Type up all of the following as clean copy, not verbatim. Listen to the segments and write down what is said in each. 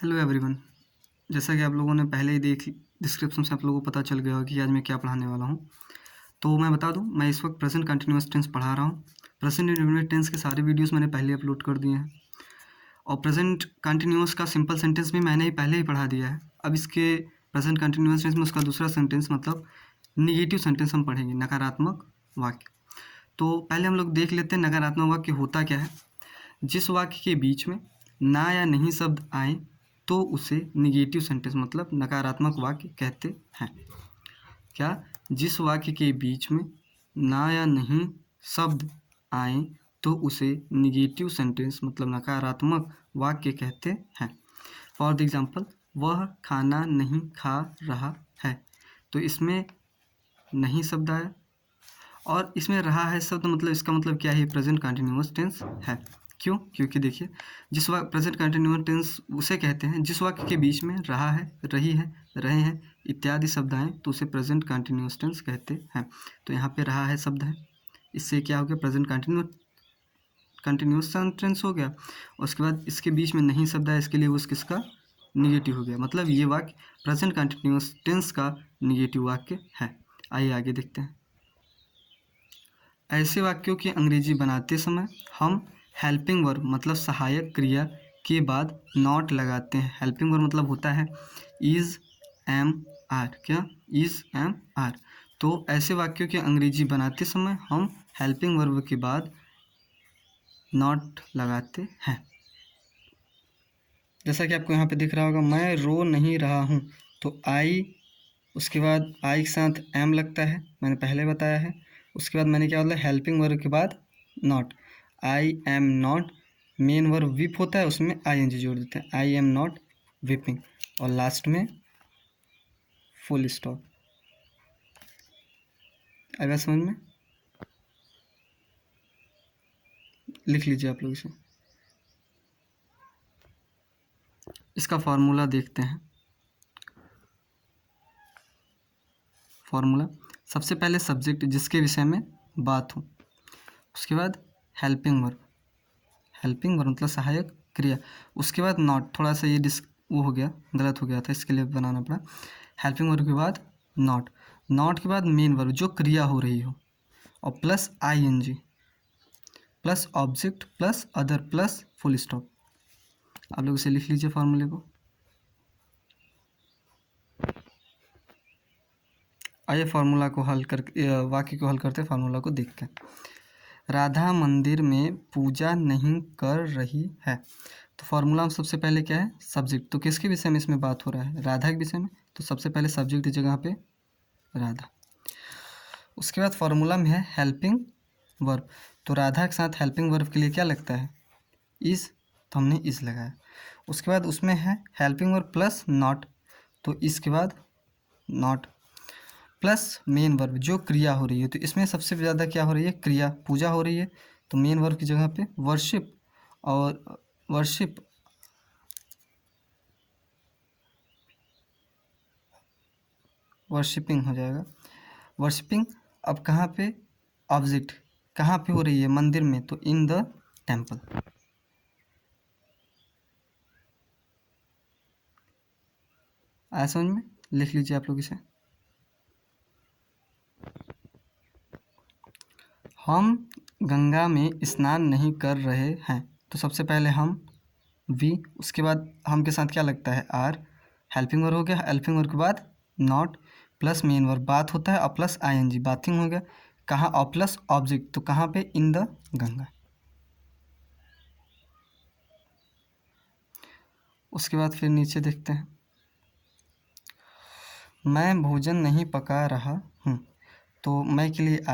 Hello everyone. जैसा कि आप लोगों ने पहले ही डिस्क्रिप्शन से आप लोगों को पता चल गया होगा कि आज मैं क्या पढ़ाने वाला हूँ। तो मैं बता दूँ, मैं इस वक्त प्रेजेंट कंटिन्यूअस टेंस पढ़ा रहा हूँ। प्रेजेंट इंडेफिनिट टेंस के सारे वीडियोस मैंने पहले अपलोड कर दिए हैं और प्रेजेंट कंटिन्यूअस का सिंपल सेंटेंस भी मैंने पहले ही पढ़ा दिया है। अब इसके प्रेजेंट कंटिन्यूअस टेंस में उसका दूसरा सेंटेंस मतलब निगेटिव सेंटेंस हम पढ़ेंगे, नकारात्मक वाक्य। तो पहले हम लोग देख लेते हैं नकारात्मक वाक्य होता क्या है। जिस वाक्य के बीच में ना या नहीं शब्द आए तो उसे निगेटिव सेंटेंस मतलब नकारात्मक वाक्य कहते हैं। क्या? जिस वाक्य के बीच में ना या नहीं शब्द आए तो उसे निगेटिव सेंटेंस मतलब नकारात्मक वाक्य कहते हैं। फॉर एग्जाम्पल, वह खाना नहीं खा रहा है, तो इसमें नहीं शब्द आया और इसमें रहा है शब्द, मतलब इसका मतलब क्या है, प्रेजेंट कंटिन्यूअस टेंस है। क्यों? क्योंकि देखिए, जिस वाक्य प्रेजेंट कंटिन्यूअस टेंस उसे कहते हैं जिस वाक्य के बीच में रहा है, रही है, रहे हैं इत्यादि शब्द आए तो उसे प्रेजेंट कंटिन्यूअस टेंस कहते हैं। तो यहाँ पे रहा है शब्द है, इससे क्या हो गया, प्रेजेंट कंटिन्यूअस टेंस हो गया। उसके बाद इसके बीच में नहीं शब्द आया, इसके लिए उस किसका निगेटिव हो गया, मतलब ये वाक्य प्रेजेंट कंटिन्यूअस टेंस का निगेटिव वाक्य है। आइए आगे देखते हैं। ऐसे वाक्यों की अंग्रेजी बनाते समय हम हेल्पिंग वर्ब मतलब सहायक क्रिया के बाद नॉट लगाते हैं। हेल्पिंग वर्ब मतलब होता है इज़, एम, आर। क्या? Is, am, are. तो ऐसे वाक्यों की अंग्रेजी बनाते समय हम हेल्पिंग वर्ब के बाद नॉट लगाते हैं। जैसा कि आपको यहाँ पे दिख रहा होगा, मैं रो नहीं रहा हूँ, तो आई, उसके बाद आई के साथ एम लगता है, मैंने पहले बताया है। उसके बाद मैंने क्या बोला, हेल्पिंग वर्ब के बाद not. I am not, main verb whip होता है, उसमें आई एन जी जोड़ देते हैं, आई एम नॉट विपिंग, और लास्ट में फुल स्टॉप। आएगा समझ में? लिख लीजिए आप लोग इसे। इसका फॉर्मूला देखते हैं। फॉर्मूला, सबसे पहले सब्जेक्ट जिसके विषय में बात हो, उसके बाद हेल्पिंग वर्ब, हेल्पिंग वर्ब मतलब सहायक क्रिया, उसके बाद नॉट। थोड़ा सा ये वो हो गया, गलत हो गया था, इसके लिए बनाना पड़ा। हेल्पिंग वर्ब के बाद नॉट, नॉट के बाद मेन वर्ब जो क्रिया हो रही हो, और plus I N G plus object plus other plus full stop. आप लोग इसे लिख लीजिए फॉर्मूले को। आइए फार्मूला को हल कर, वाक्य को हल करते फार्मूला को देख के। राधा मंदिर में पूजा नहीं कर रही है, तो फार्मूला में सबसे पहले क्या है, सब्जेक्ट। तो किसके विषय में इसमें बात हो रहा है, राधा के विषय में, तो सबसे पहले सब्जेक्ट की जगह पे राधा। उसके बाद फार्मूला में है हेल्पिंग वर्ब, तो राधा के साथ हेल्पिंग वर्ब के लिए क्या लगता है, इज़, तो हमने इज़ लगाया। उसके बाद उसमें है हेल्पिंग वर्ब प्लस नॉट, तो इसके बाद नॉट प्लस मेन वर्ब जो क्रिया हो रही है, तो इसमें सबसे ज़्यादा क्या हो रही है, क्रिया, पूजा हो रही है, तो मेन वर्ब की जगह पे वर्शिप, और वर्शिप वर्शिपिंग हो जाएगा, वर्शिपिंग। अब कहाँ पे ऑब्जेक्ट, कहाँ पे हो रही है, मंदिर में, तो इन द टेम्पल। आया समझ में? लिख लीजिए आप लोग इसे। हम गंगा में स्नान नहीं कर रहे हैं, तो सबसे पहले हम वी, उसके बाद हम के साथ क्या लगता है, आर। हेल्पिंग वर्ब हो गया, हेल्पिंग वर्ब के बाद नॉट प्लस मेन वर्ब, बात होता है, और plus I N G, bathing हो गया। कहाँ, और प्लस ऑब्जेक्ट, तो कहाँ पे, इन द गंगा। उसके बाद फिर नीचे देखते हैं, मैं भोजन नहीं पका रहा हूँ, तो मैं के लिए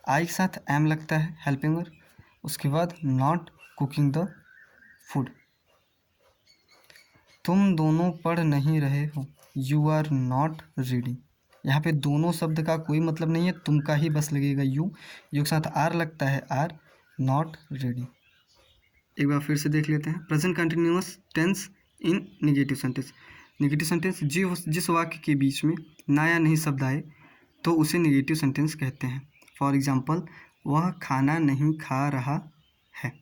आई के साथ एम लगता है, हेल्पिंग वर्ब। उसके बाद नॉट कुकिंग द फूड। तुम दोनों पढ़ नहीं रहे हो, यू आर नॉट रीडिंग। यहाँ पे दोनों शब्द का कोई मतलब नहीं है, तुम का ही बस लगेगा, यू के साथ आर लगता है, आर नॉट रीडिंग। एक बार फिर से देख लेते हैं, प्रेजेंट कंटिन्यूअस टेंस इन निगेटिव सेंटेंस। निगेटिव सेंटेंस जिस वाक्य के बीच में ना या नहीं शब्द आए तो उसे निगेटिव सेंटेंस कहते हैं। फॉर एग्जाम्पल, वह खाना नहीं खा रहा है।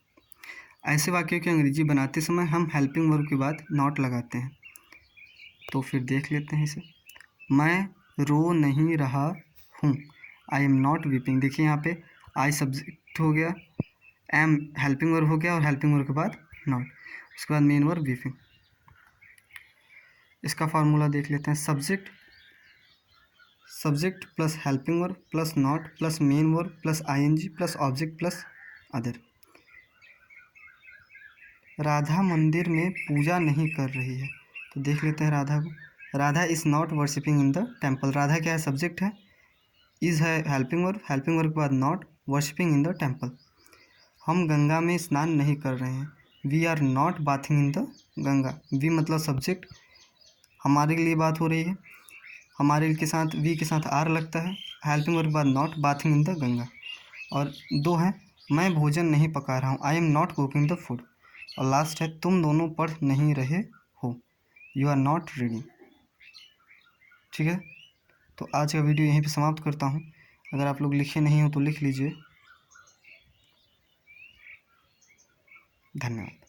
ऐसे वाक्यों की अंग्रेजी बनाते समय हम हेल्पिंग वर्ब के बाद नॉट लगाते हैं। तो फिर देख लेते हैं इसे। मैं रो नहीं रहा हूँ, आई एम नॉट वीपिंग। देखिए यहाँ पे आई सब्जेक्ट हो गया, एम हेल्पिंग वर्ब हो गया और हेल्पिंग वर्ब के बाद नॉट, उसके बाद मेन वर्ब वीपिंग। इसका फार्मूला देख लेते हैं। Subject plus helping verb plus not plus main verb plus ING plus object plus other. Radha मंदिर में पूजा नहीं कर रही है, तो देख लेते हैं राधा को। Radha is not worshipping in the temple. Radha क्या है? सब्जेक्ट है, इज़ है हेल्पिंग वर्ब के बाद not, worshipping in the temple. हम गंगा में स्नान नहीं कर रहे हैं, we are not bathing in the Ganga. We मतलब सब्जेक्ट, हमारे लिए बात हो रही है, हमारे के साथ वी के साथ आर लगता है, हेल्पिंग वर्ब के बाद not, bathing in the Ganga. और दो है, मैं भोजन नहीं पका रहा हूँ, I am not cooking the food. और लास्ट है, तुम दोनों पढ़ नहीं रहे हो, यू आर नॉट रीडिंग। ठीक है, तो आज का वीडियो यहीं पे समाप्त करता हूँ। अगर आप लोग लिखे नहीं हो तो लिख लीजिए। धन्यवाद।